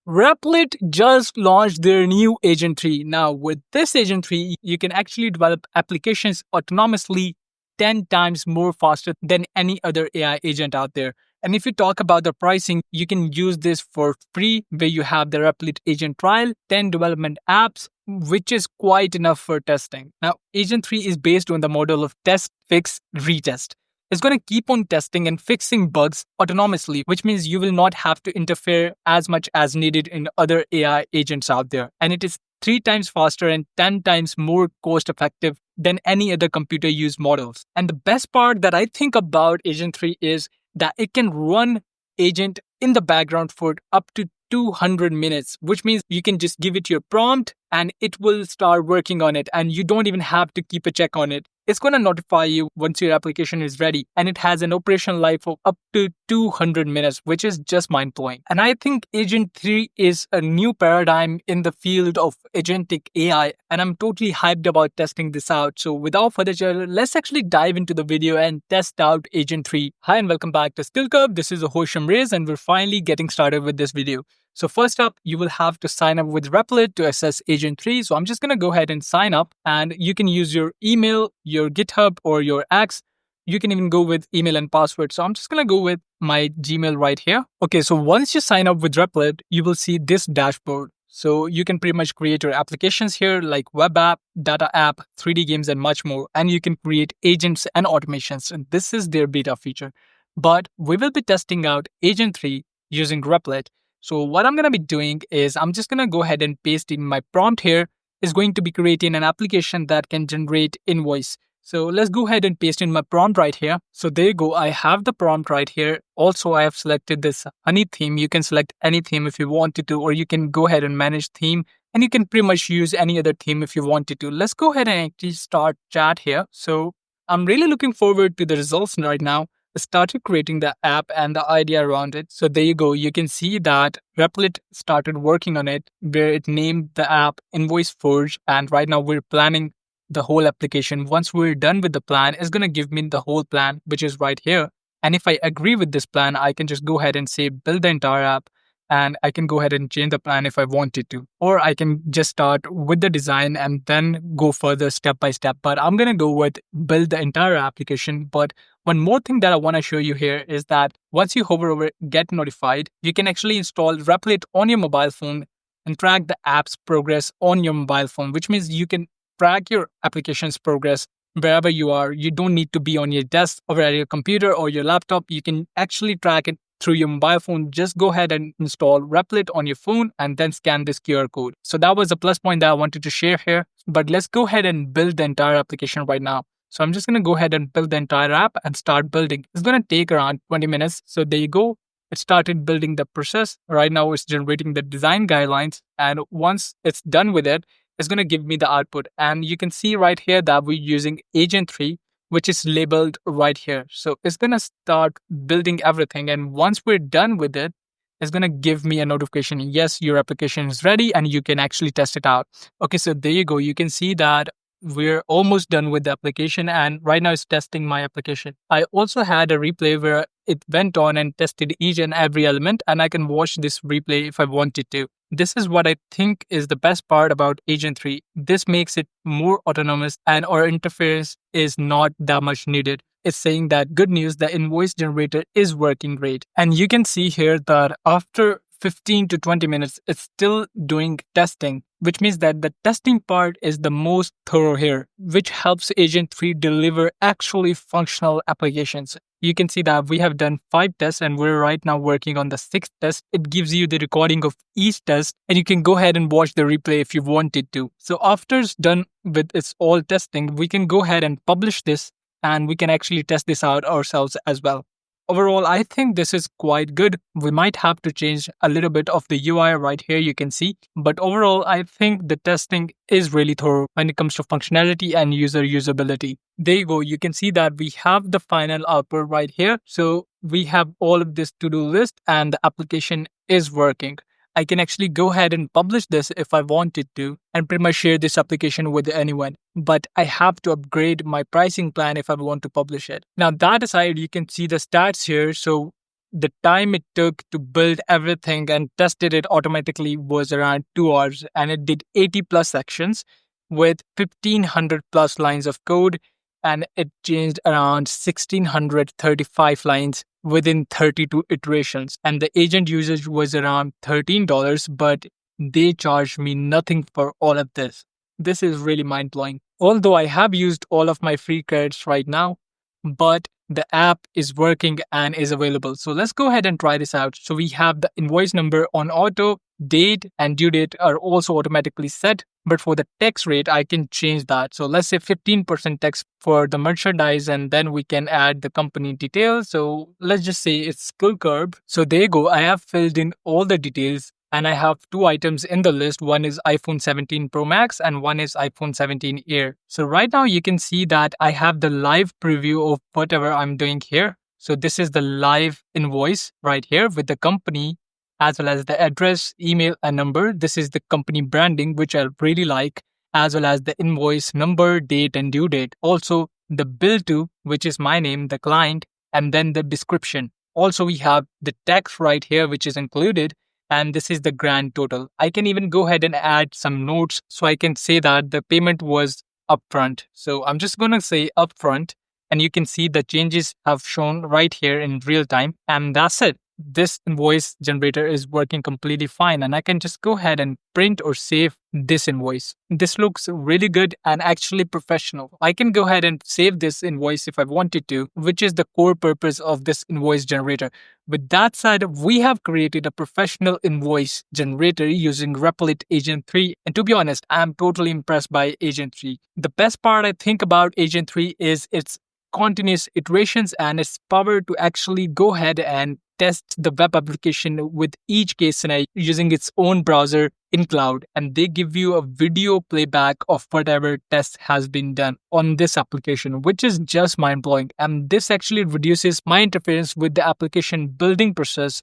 Replit just launched their new Agent 3. Now, with this Agent 3, you can actually develop applications autonomously 10 times more faster than any other AI agent out there. And if you talk about the pricing, you can use this for free, where you have the Replit Agent trial, 10 development apps, which is quite enough for testing. Now, Agent 3 is based on the model of test, fix, retest. It's going to keep on testing and fixing bugs autonomously, which means you will not have to interfere as much as needed in other AI agents out there. And it is 3 times faster and 10 times more cost effective than any other computer used models. And the best part that I think about Agent 3 is that it can run agent in the background for up to 200 minutes, which means you can just give it your prompt and it will start working on it, and you don't even have to keep a check on it. It's going to notify you once your application is ready, and it has an operational life of up to 200 minutes, which is just mind-blowing. And I think Agent 3 is a new paradigm in the field of agentic AI, and I'm totally hyped about testing this out. So without further ado, let's actually dive into the video and test out Agent 3. Hi and welcome back to SkillCurb. This is Hosham Reyes, and we're finally getting started with this video. So first up, you will have to sign up with Replit to access Agent 3. So I'm just going to go ahead and sign up, and you can use your email, your GitHub, or your X. You can even go with email and password. So I'm just going to go with my Gmail right here. Okay, so once you sign up with Replit, you will see this dashboard. So you can pretty much create your applications here, like web app, data app, 3D games, and much more. And you can create agents and automations. And this is their beta feature. But we will be testing out Agent 3 using Replit. So what I'm going to be doing is I'm just going to go ahead and paste in my prompt here. Is going to be creating an application that can generate invoice. So let's go ahead and paste in my prompt right here. So there you go. I have the prompt right here. Also, I have selected this honey theme. You can select any theme if you wanted to, or you can go ahead and manage theme, and you can pretty much use any other theme if you wanted to. Let's go ahead and actually start chat here. So I'm really looking forward to the results right now. Started creating the app and the idea around it. So there you go. You can see that Replit started working on it, where it named the app Invoice Forge. And right now we're planning the whole application. Once we're done with the plan, it's going to give me the whole plan, which is right here. And if I agree with this plan, I can just go ahead and say build the entire app. And I can go ahead and change the plan if I wanted to. Or I can just start with the design and then go further step by step. But I'm going to go with build the entire application. But one more thing that I want to show you here is that once you hover over get notified, you can actually install Replit on your mobile phone and track the app's progress on your mobile phone, which means you can track your application's progress wherever you are. You don't need to be on your desk or at your computer or your laptop. You can actually track it through your mobile phone. Just go ahead and install Replit on your phone and then scan this QR code. So that was a plus point that I wanted to share here. But let's go ahead and build the entire application right now. So I'm just going to go ahead and build the entire app and start building. It's going to take around 20 minutes. So there you go. It started building the process. Right now it's generating the design guidelines. And once it's done with it, it's going to give me the output. And you can see right here that we're using Agent 3, which is labeled right here. So it's going to start building everything. And once we're done with it, it's going to give me a notification. Yes, your application is ready and you can actually test it out. Okay, so there you go. You can see that we're almost done with the application, and right now it's testing my application. I also had a replay where it went on and tested each and every element, and I can watch this replay if I wanted to. This is what I think is the best part about Agent 3. This makes it more autonomous and our interface is not that much needed. It's saying that good news, the invoice generator is working great. And you can see here that after 15 to 20 minutes, it's still doing testing, which means that the testing part is the most thorough here, which helps Agent 3 deliver actually functional applications. You can see that we have done 5 tests and we're right now working on the 6th test. It gives you the recording of each test and you can go ahead and watch the replay if you wanted to. So after it's done with its all testing, we can go ahead and publish this and we can actually test this out ourselves as well. Overall, I think this is quite good. We might have to change a little bit of the UI right here, you can see. But overall, I think the testing is really thorough when it comes to functionality and user usability. There you go. You can see that we have the final output right here. So we have all of this to-do list and the application is working. I can actually go ahead and publish this if I wanted to and pretty much share this application with anyone. But I have to upgrade my pricing plan if I want to publish it. Now that aside, you can see the stats here. So The time it took to build everything and tested it automatically was around 2 hours, and it did 80 plus sections with 1500 plus lines of code, and it changed around 1635 lines within 32 iterations. And the agent usage was around $13, but they charged me nothing for all of this. This is really mind blowing. Although I have used all of my free credits right now, but the app is working and is available. So let's go ahead and try this out. So we have the invoice number on auto, date and due date are also automatically set. But for the tax rate, I can change that. So let's say 15% tax for the merchandise, and then we can add the company details. So let's just say it's SkillCurb. So there you go. I have filled in all the details. And I have two items in the list. One is iPhone 17 Pro Max and one is iPhone 17 Air. So right now you can see that I have the live preview of whatever I'm doing here. So this is the live invoice right here with the company as well as the address, email and number. This is the company branding, which I really like, as well as the invoice number, date and due date. Also the bill to, which is my name, the client, and then the description. Also we have the text right here, which is included. And this is the grand total. I can even go ahead and add some notes so I can say that the payment was upfront. So I'm just going to say upfront, and you can see the changes have shown right here in real time. And that's it. This invoice generator is working completely fine, and I can just go ahead and print or save this invoice. This looks really good and actually professional. I can go ahead and save this invoice if I wanted to, which is the core purpose of this invoice generator. With that said, we have created a professional invoice generator using Replit Agent 3. And to be honest, I'm totally impressed by Agent 3. The best part I think about Agent 3 is its continuous iterations and its power to actually go ahead and test the web application with each case scenario using its own browser in cloud, and they give you a video playback of whatever test has been done on this application, which is just mind-blowing. And this actually reduces my interference with the application building process,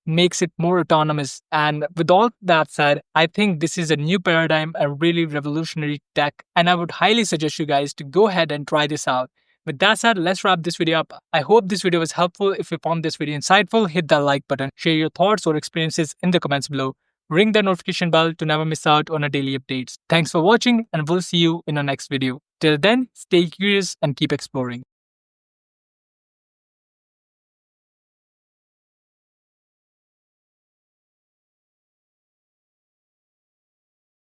makes it more autonomous. And with all that said, I think this is a new paradigm, a really revolutionary tech, and I would highly suggest you guys to go ahead and try this out. With that said, let's wrap this video up. I hope this video was helpful. If you found this video insightful, hit that like button, share your thoughts or experiences in the comments below. Ring the notification bell to never miss out on our daily updates. Thanks for watching, and we'll see you in our next video. Till then, stay curious and keep exploring.